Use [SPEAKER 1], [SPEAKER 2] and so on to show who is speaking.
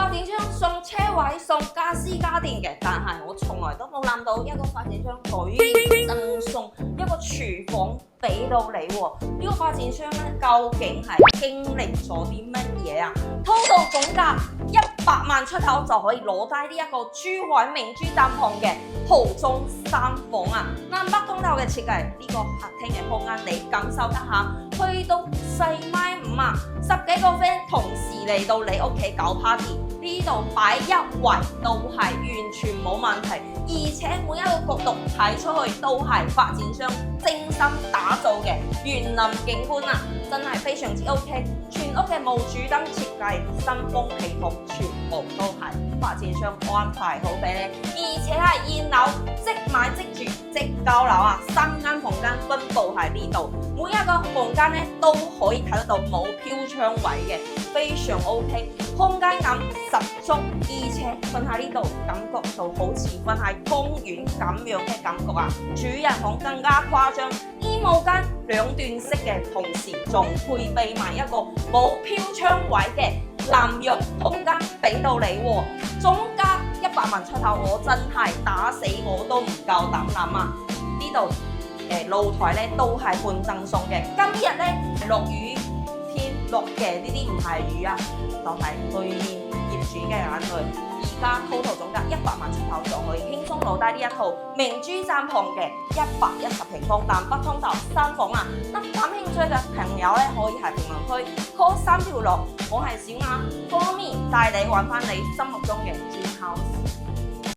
[SPEAKER 1] 發展商送車位、送家私家電嘅，但係我從來都冇諗到一個發展商居然贈送一個廚房俾到你喎。呢個發展商咧究竟係經歷咗啲乜嘢啊？total總價100萬出頭就可以攞低呢一個珠海明珠帳篷嘅豪中3房啊！南北通透嘅設計，呢個客廳嘅空間你感受得下，去到4.5米啊，10幾個 friend 同時嚟到你屋企搞 party， 呢度擺一圍都係完全冇問題，而且每一個角度睇出去都係發展商精心打造嘅園林景觀啊，真係非常之 OK。全屋嘅無主燈設計、新風系統全部都係發展商安排好俾你，而且係現樓即買即住即交樓啊！3間房間分佈喺呢度，每一個房間咧都可以睇得到冇飄窗位嘅，非常 OK， 空間感十足，而且瞓喺呢度感覺就好似瞓喺公園咁樣嘅感覺啊！主人房更加誇張，衣帽間2段式嘅，同時仲配備埋一個冇飄窗位嘅淋浴空間俾到你喎，總價100萬出頭，我真係打死我都唔夠膽諗啊！呢度露台咧都係半贈送嘅，今日咧落雨天落嘅呢啲唔係雨啊，就係對面業主嘅眼淚。而家 total 總價100萬出頭就可以輕鬆攞低呢一套明珠帳篷嘅110平方南北通透3房啊！咁感興趣嘅朋友咧，可以喺評論區 call 3條6，我係小雅，方面帶你揾翻你心目中嘅dream house。